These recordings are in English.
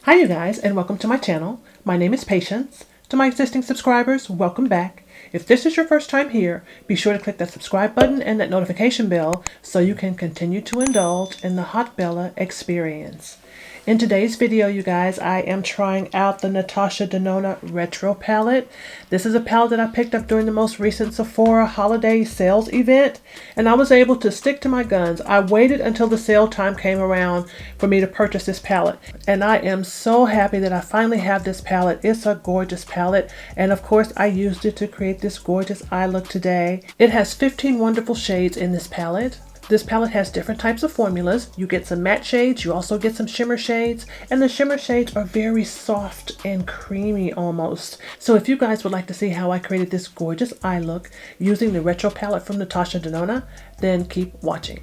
Hi you guys, and welcome to my channel. My name is Patience. To my existing subscribers, welcome back. If this is your first time here, be sure to click that subscribe button and that notification bell so you can continue to indulge in the Hot Bella experience. In today's video, you guys, I am trying out the Natasha Denona Retro palette. This is a palette that I picked up during the most recent Sephora holiday sales event, and I was able to stick to my guns. I waited until the sale time came around for me to purchase this palette, and I am so happy that I finally have this palette. It's a gorgeous palette, and of course I used it to create this gorgeous eye look today. It has 15 wonderful shades in this palette. This palette has different types of formulas. You get some matte shades, you also get some shimmer shades, and the shimmer shades are very soft and creamy almost. So if you guys would like to see how I created this gorgeous eye look using the retro palette from Natasha Denona, then keep watching.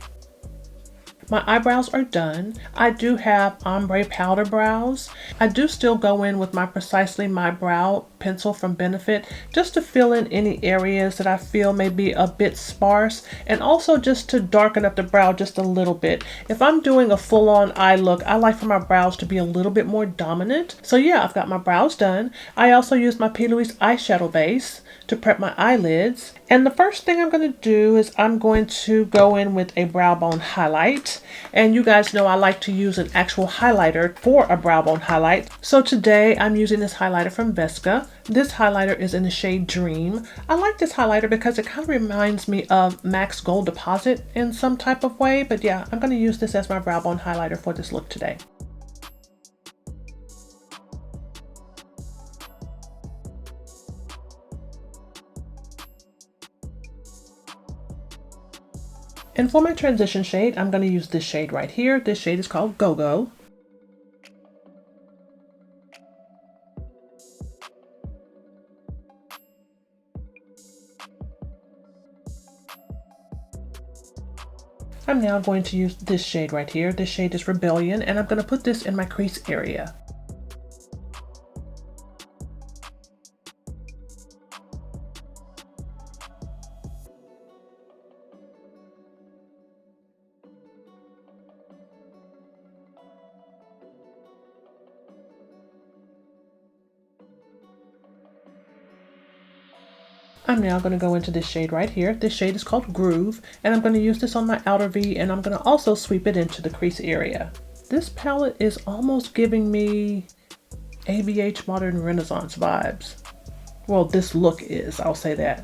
My eyebrows are done. I do have ombre powder brows. I do still go in with my Precisely My Brow pencil from Benefit just to fill in any areas that I feel may be a bit sparse, and also just to darken up the brow just a little bit. If I'm doing a full-on eye look, I like for my brows to be a little bit more dominant. So yeah, I've got my brows done. I also used my P. Louise eyeshadow base to prep my eyelids. And the first thing I'm going to do is I'm going to go in with a brow bone highlight. And you guys know I like to use an actual highlighter for a brow bone highlight. So today I'm using this highlighter from Vesca. This highlighter is in the shade Dream. I like this highlighter because it kind of reminds me of MAC's Gold Deposit in some type of way. But yeah, I'm going to use this as my brow bone highlighter for this look today. And for my transition shade, I'm going to use this shade right here. This shade is called Go Go. I'm now going to use this shade right here. This shade is Rebellion, and I'm going to put this in my crease area. I'm now going to go into this shade right here. This shade is called Groove, and I'm going to use this on my outer V, and I'm going to also sweep it into the crease area. This palette is almost giving me ABH Modern Renaissance vibes. Well, this look is, I'll say that.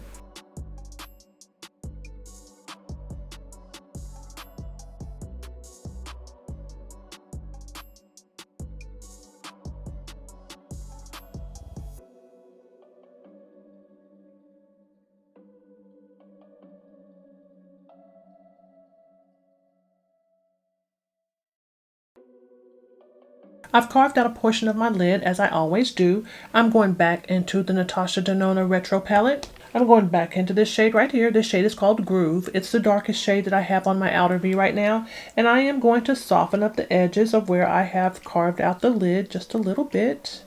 I've carved out a portion of my lid as I always do. I'm going back into the Natasha Denona Retro palette. I'm going back into this shade right here. This shade is called Groove. It's the darkest shade that I have on my outer V right now. And I am going to soften up the edges of where I have carved out the lid just a little bit.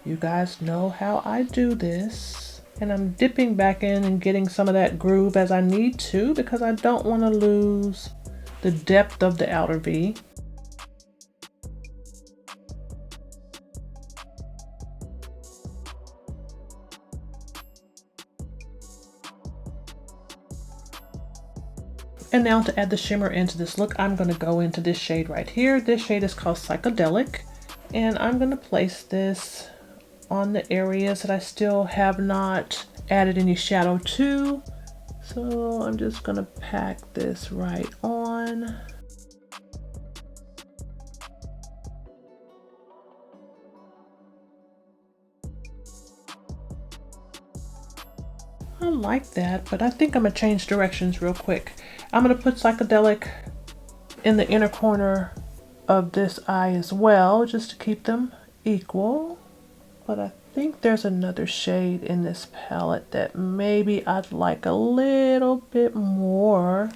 You guys know how I do this. And I'm dipping back in and getting some of that groove as I need to because I don't want to lose the depth of the outer V. And now to add the shimmer into this look, I'm going to go into this shade right here. This shade is called Psychedelic. And I'm going to place this on the areas that I still have not added any shadow to. So I'm just going to pack this right on. I like that, but I think I'm going to change directions real quick. I'm going to put Psychedelic in the inner corner of this eye as well, just to keep them equal. But I think there's another shade in this palette that maybe I'd like a little bit more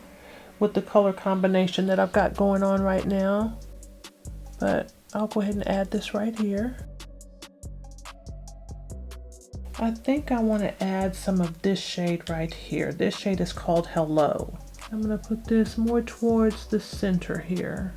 with the color combination that I've got going on right now. But I'll go ahead and add this right here. I think I want to add some of this shade right here. This shade is called Hello. I'm going to put this more towards the center here.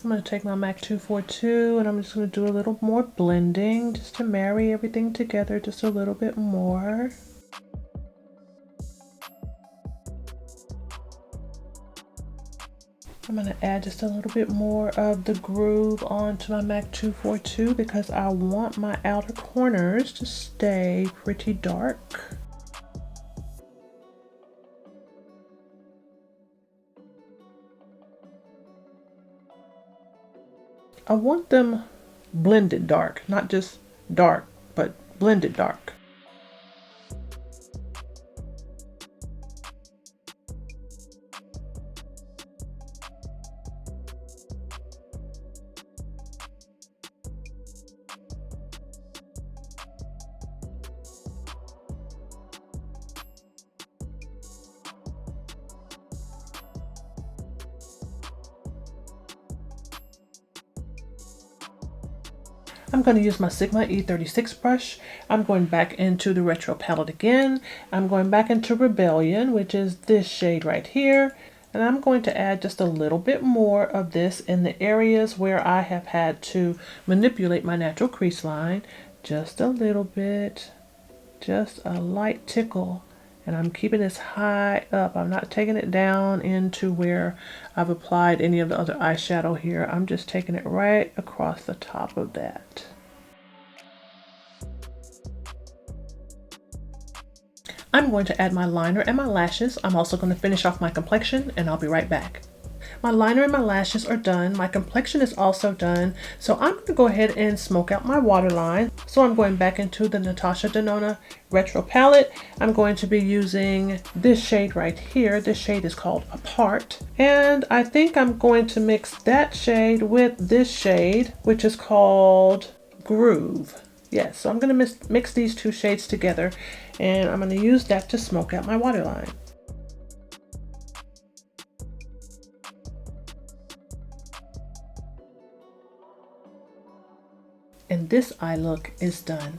I'm going to take my MAC 242 and I'm just going to do a little more blending just to marry everything together just a little bit more. I'm going to add just a little bit more of the groove onto my MAC 242 because I want my outer corners to stay pretty dark. I want them blended dark, not just dark, but blended dark. I'm going to use my Sigma E36 brush. I'm going back into the Retro palette again. I'm going back into Rebellion, which is this shade right here. And I'm going to add just a little bit more of this in the areas where I have had to manipulate my natural crease line. Just a little bit, just a light tickle. And I'm keeping this high up. I'm not taking it down into where I've applied any of the other eyeshadow here. I'm just taking it right across the top of that. I'm going to add my liner and my lashes. I'm also going to finish off my complexion and I'll be right back. My liner and my lashes are done. My complexion is also done. So I'm going to go ahead and smoke out my waterline. So I'm going back into the Natasha Denona Retro palette. I'm going to be using this shade right here. This shade is called Apart. And I think I'm going to mix that shade with this shade, which is called Groove. Yes, so I'm going to mix these two shades together and I'm going to use that to smoke out my waterline. And this eye look is done.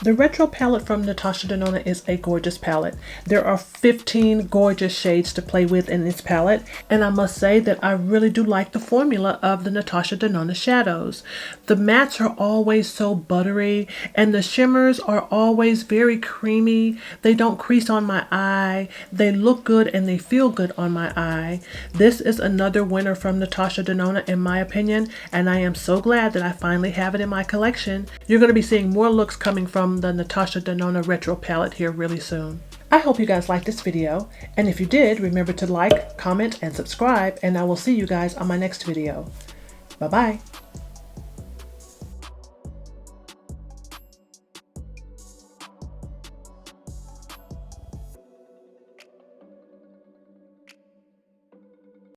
The Retro palette from Natasha Denona is a gorgeous palette. There are 15 gorgeous shades to play with in this palette, and I must say that I really do like the formula of the Natasha Denona shadows. The mattes are always so buttery, and the shimmers are always very creamy. They don't crease on my eye. They look good and they feel good on my eye. This is another winner from Natasha Denona in my opinion, and I am so glad that I finally have it in my collection. You're going to be seeing more looks coming from the Natasha Denona Retro palette here really soon. I hope you guys liked this video, and if you did, remember to like, comment, and subscribe, and I will see you guys on my next video. Bye-bye.